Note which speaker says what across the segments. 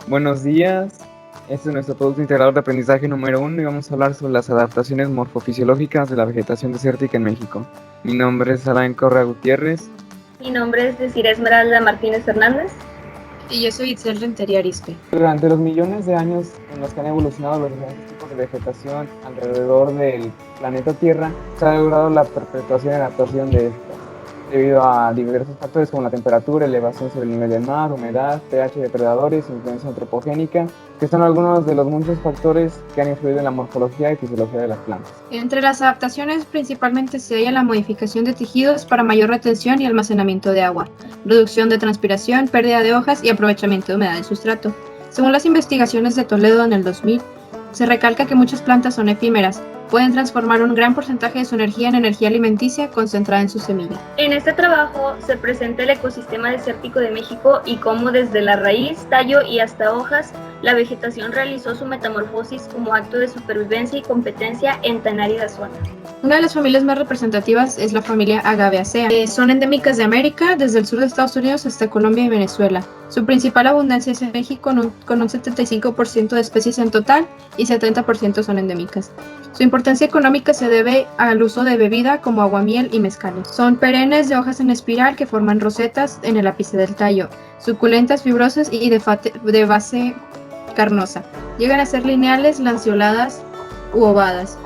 Speaker 1: Buenos días, este es nuestro producto integrador de aprendizaje número 1 y vamos a hablar sobre las adaptaciones morfofisiológicas de la vegetación desértica en México. Mi nombre es Alain Correa Gutiérrez.
Speaker 2: Mi nombre es Desiree Esmeralda Martínez Hernández.
Speaker 3: Y yo soy Itzel Rentería Arispe.
Speaker 1: Durante los millones de años en los que han evolucionado los diferentes tipos de vegetación alrededor del planeta Tierra, se ha logrado la perpetuación y adaptación de estas, debido a diversos factores como la temperatura, elevación sobre el nivel del mar, humedad, pH de depredadores, influencia antropogénica, que son algunos de los muchos factores que han influido en la morfología y fisiología de las plantas.
Speaker 3: Entre las adaptaciones principalmente se halla la modificación de tejidos para mayor retención y almacenamiento de agua, reducción de transpiración, pérdida de hojas y aprovechamiento de humedad del sustrato. Según las investigaciones de Toledo en el 2000, se recalca que muchas plantas son efímeras, pueden transformar un gran porcentaje de su energía en energía alimenticia concentrada en su semilla.
Speaker 2: En este trabajo se presenta el ecosistema desértico de México y cómo desde la raíz, tallo y hasta hojas, la vegetación realizó su metamorfosis como acto de supervivencia y competencia en tan árida zona.
Speaker 3: Una de las familias más representativas es la familia Agaveaceae. Son endémicas de América, desde el sur de Estados Unidos hasta Colombia y Venezuela. Su principal abundancia es en México con un 75% de especies en total y 70% son endémicas. Su importancia económica se debe al uso de bebida como aguamiel y mezcales. Son perennes de hojas en espiral que forman rosetas en el ápice del tallo, suculentas, fibrosas y de base carnosa. Llegan a ser lineales, lanceoladas u ovadas.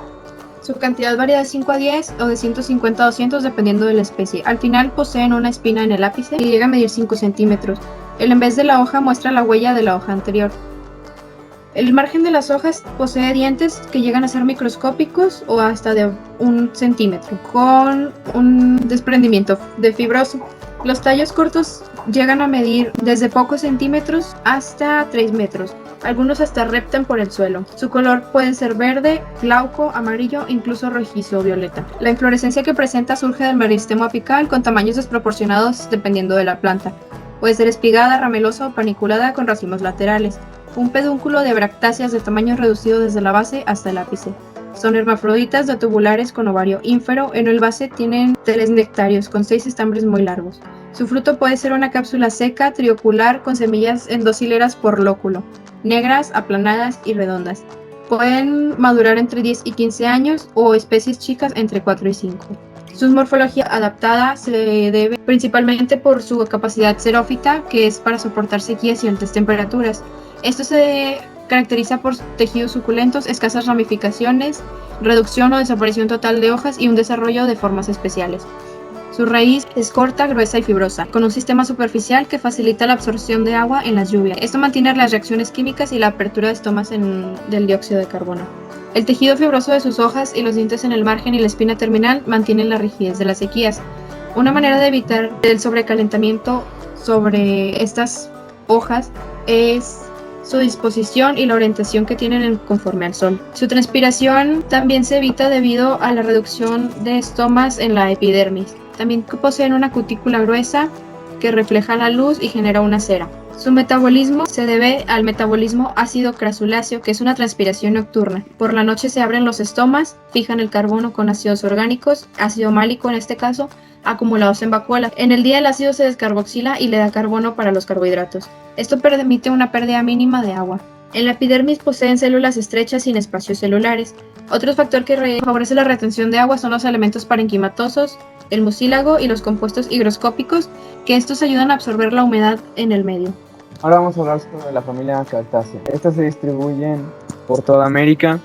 Speaker 3: Su cantidad varía de 5 a 10 o de 150 a 200 dependiendo de la especie. Al final poseen una espina en el ápice y llega a medir 5 centímetros. El en vez de la hoja muestra la huella de la hoja anterior. El margen de las hojas posee dientes que llegan a ser microscópicos o hasta de 1 centímetro, con un desprendimiento de fibroso. Los tallos cortos llegan a medir desde pocos centímetros hasta 3 metros. Algunos hasta reptan por el suelo. Su color puede ser verde, glauco, amarillo, incluso rojizo o violeta. La inflorescencia que presenta surge del meristemo apical con tamaños desproporcionados dependiendo de la planta. Puede ser espigada, ramelosa o paniculada con racimos laterales. Un pedúnculo de bractáceas de tamaño reducido desde la base hasta el ápice. Son hermafroditas de tubulares con ovario ínfero. En el base tienen 3 nectarios con 6 estambres muy largos. Su fruto puede ser una cápsula seca, triocular, con semillas en 2 hileras por lóculo, negras, aplanadas y redondas. Pueden madurar entre 10 y 15 años o especies chicas entre 4 y 5. Su morfología adaptada se debe principalmente por su capacidad xerófita, que es para soportar sequías y altas temperaturas. Esto se caracteriza por tejidos suculentos, escasas ramificaciones, reducción o desaparición total de hojas y un desarrollo de formas especiales. Su raíz es corta, gruesa y fibrosa, con un sistema superficial que facilita la absorción de agua en las lluvias. Esto mantiene las reacciones químicas y la apertura de estomas del dióxido de carbono. El tejido fibroso de sus hojas y los dientes en el margen y la espina terminal mantienen la rigidez de las sequías. Una manera de evitar el sobrecalentamiento sobre estas hojas es su disposición y la orientación que tienen conforme al sol. Su transpiración también se evita debido a la reducción de estomas en la epidermis. También poseen una cutícula gruesa que refleja la luz y genera una cera. Su metabolismo se debe al metabolismo ácido crasuláceo, que es una transpiración nocturna. Por la noche se abren los estomas, fijan el carbono con ácidos orgánicos, ácido málico en este caso, acumulados en vacuolas. En el día el ácido se descarboxila y le da carbono para los carbohidratos. Esto permite una pérdida mínima de agua. En la epidermis poseen células estrechas sin espacios celulares. Otro factor que favorece la retención de agua son los elementos parenquimatosos, el mucílago y los compuestos higroscópicos, que estos ayudan a absorber la humedad en el medio.
Speaker 1: Ahora vamos a hablar sobre la familia Cactaceae. Estas se distribuyen por toda América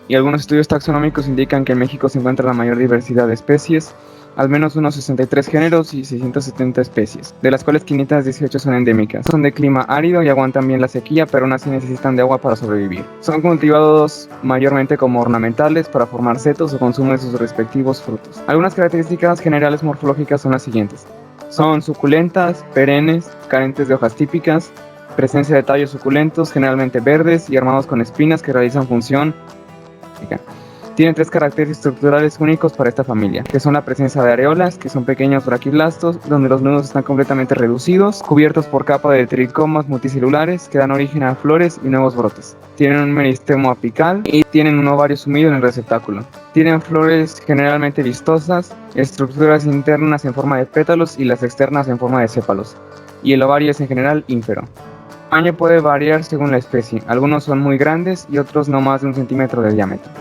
Speaker 1: y algunos estudios taxonómicos indican que en México se encuentra la mayor diversidad de especies, al menos unos 63 géneros y 670 especies, de las cuales 518 son endémicas. Son de clima árido y aguantan bien la sequía, pero aún así necesitan de agua para sobrevivir. Son cultivados mayormente como ornamentales para formar setos o consumo de sus respectivos frutos. Algunas características generales morfológicas son las siguientes. Son suculentas, perennes, carentes de hojas típicas, presencia de tallos suculentos, generalmente verdes y armados con espinas que realizan función. Tienen 3 caracteres estructurales únicos para esta familia, que son la presencia de areolas, que son pequeños braquiblastos, donde los nudos están completamente reducidos, cubiertos por capa de tricomas multicelulares que dan origen a flores y nuevos brotes. Tienen un meristemo apical y tienen un ovario sumido en el receptáculo. Tienen flores generalmente vistosas, estructuras internas en forma de pétalos y las externas en forma de sépalos, y el ovario es en general ínfero. tamaño puede variar según la especie, algunos son muy grandes y otros no más de 1 centímetro de diámetro.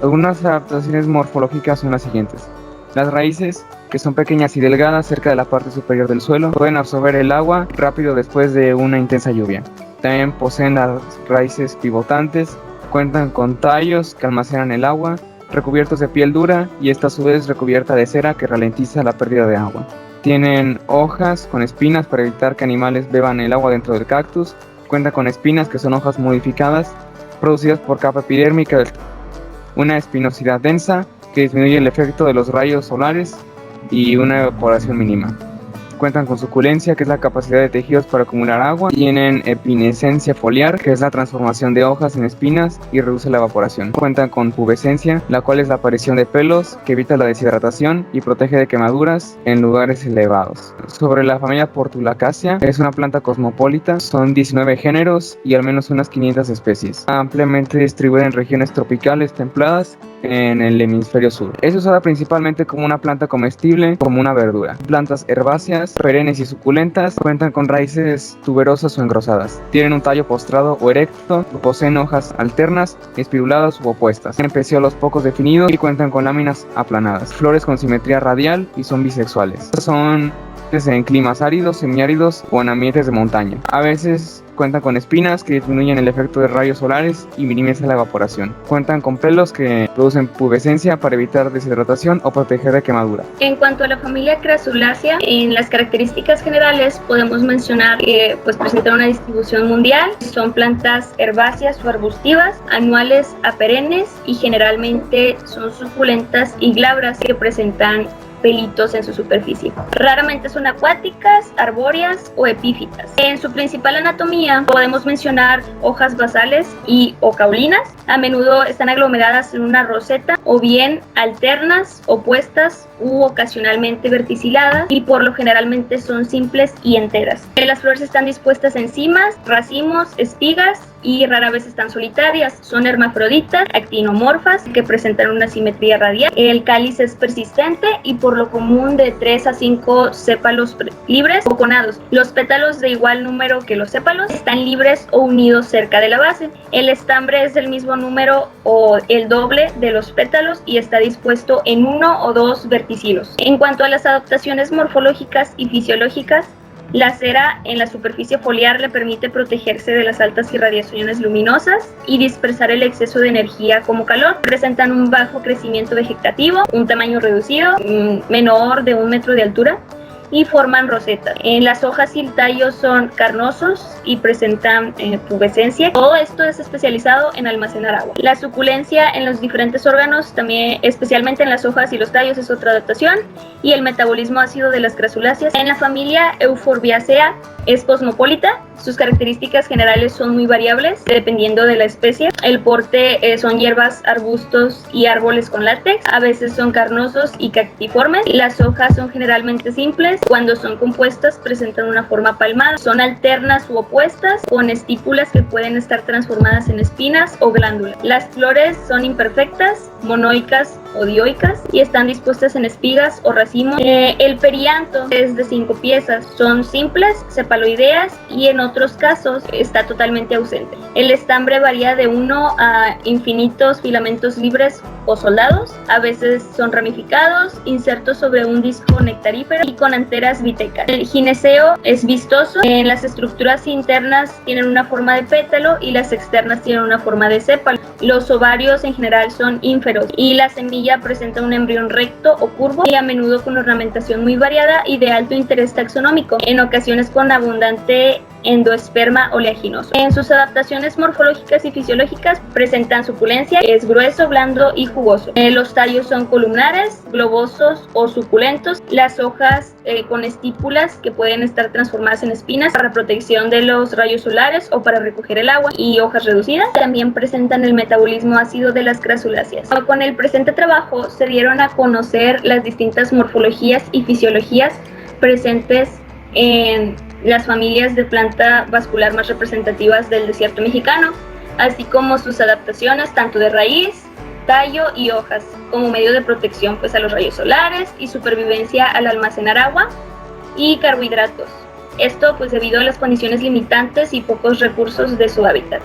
Speaker 1: Algunas adaptaciones morfológicas son las siguientes. Las raíces, que son pequeñas y delgadas cerca de la parte superior del suelo, pueden absorber el agua rápido después de una intensa lluvia. También poseen las raíces pivotantes, cuentan con tallos que almacenan el agua, recubiertos de piel dura y esta a su vez recubierta de cera que ralentiza la pérdida de agua. Tienen hojas con espinas para evitar que animales beban el agua dentro del cactus. Cuenta con espinas que son hojas modificadas producidas por capa epidérmica del una espinosidad densa que disminuye el efecto de los rayos solares y una evaporación mínima. Cuentan con suculencia, que es la capacidad de tejidos para acumular agua. Tienen epinescencia foliar, que es la transformación de hojas en espinas y reduce la evaporación. Cuentan con pubescencia, la cual es la aparición de pelos que evita la deshidratación y protege de quemaduras en lugares elevados. Sobre la familia Portulacacia, es una planta cosmopolita, son 19 géneros y al menos unas 500 especies, ampliamente distribuida en regiones tropicales templadas en el hemisferio sur. Es usada principalmente como una planta comestible, como una verdura. Plantas herbáceas, perennes y suculentas, cuentan con raíces tuberosas o engrosadas. Tienen un tallo postrado o erecto, poseen hojas alternas, espiruladas u opuestas. Tienen pecíolos pocos definidos y cuentan con láminas aplanadas. Flores con simetría radial y son bisexuales. Son en climas áridos, semiáridos o en ambientes de montaña. A veces cuentan con espinas que disminuyen el efecto de rayos solares y minimizan la evaporación. Cuentan con pelos que producen pubescencia para evitar deshidratación o proteger de quemadura.
Speaker 2: En cuanto a la familia Crasulaceae, en las características generales podemos mencionar que presentan una distribución mundial. Son plantas herbáceas o arbustivas, anuales a perennes y generalmente son suculentas y glabras que presentan pelitos en su superficie. Raramente son acuáticas, arbóreas o epífitas. En su principal anatomía podemos mencionar hojas basales o caulinas. A menudo están aglomeradas en una roseta o bien alternas, opuestas u ocasionalmente verticiladas y por lo generalmente son simples y enteras. Las flores están dispuestas en cimas, racimos, espigas y rara vez están solitarias. Son hermafroditas, actinomorfas, que presentan una simetría radial. El cáliz es persistente y por lo común de 3 a 5 sépalos libres o conados. Los pétalos de igual número que los sépalos están libres o unidos cerca de la base. El estambre es del mismo número o el doble de los pétalos y está dispuesto en 1 o 2 verticilos. En cuanto a las adaptaciones morfológicas y fisiológicas, la cera en la superficie foliar le permite protegerse de las altas irradiaciones luminosas y dispersar el exceso de energía como calor. Presentan un bajo crecimiento vegetativo, un tamaño reducido, menor de 1 metro de altura, y forman rosetas. Las hojas y el tallo son carnosos y presentan pubescencia. Todo esto es especializado en almacenar agua. La suculencia en los diferentes órganos, también especialmente en las hojas y los tallos, es otra adaptación, y el metabolismo ácido de las crasuláceas. En la familia Euphorbiaceae es cosmopolita. Sus características generales son muy variables dependiendo de la especie. El porte son hierbas, arbustos y árboles con látex. A veces son carnosos y cactiformes. Las hojas son generalmente simples. Cuando son compuestas presentan una forma palmada. Son alternas u opuestas, con estípulas que pueden estar transformadas en espinas o glándulas. Las flores son imperfectas, monoicas o dioicas y están dispuestas en espigas o racimos. El perianto es de 5 piezas. Son simples, cepaloideas y en otros casos está totalmente ausente. El estambre varía de 1 a infinitos filamentos libres o soldados. A veces son ramificados, insertos sobre un disco nectarífero y con anteras bitecas. El gineceo es vistoso. En las estructuras internas tienen una forma de pétalo y las externas tienen una forma de sépalo. Los ovarios en general son ínferos y la semilla presenta un embrión recto o curvo y a menudo con ornamentación muy variada y de alto interés taxonómico, en ocasiones con abundante endosperma oleaginoso. En sus adaptaciones morfológicas y fisiológicas presentan suculencia, es grueso, blando y jugoso. Los tallos son columnares, globosos o suculentos. Las hojas con estípulas que pueden estar transformadas en espinas para protección de los rayos solares o para recoger el agua, y hojas reducidas. También presentan el metabolismo ácido de las crasuláceas. Con el presente trabajo se dieron a conocer las distintas morfologías y fisiologías presentes en las familias de planta vascular más representativas del desierto mexicano, así como sus adaptaciones tanto de raíz, tallo y hojas, como medio de protección a los rayos solares y supervivencia al almacenar agua y carbohidratos. Esto pues debido a las condiciones limitantes y pocos recursos de su hábitat.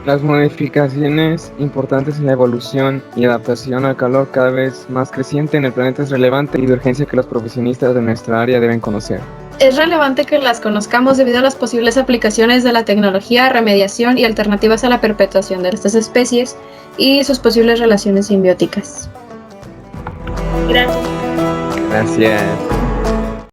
Speaker 1: Las modificaciones importantes en la evolución y adaptación al calor cada vez más creciente en el planeta es relevante y de urgencia que los profesionistas de nuestra área deben conocer.
Speaker 3: Es relevante que las conozcamos debido a las posibles aplicaciones de la tecnología, remediación y alternativas a la perpetuación de estas especies y sus posibles relaciones simbióticas.
Speaker 2: Gracias.
Speaker 1: Gracias.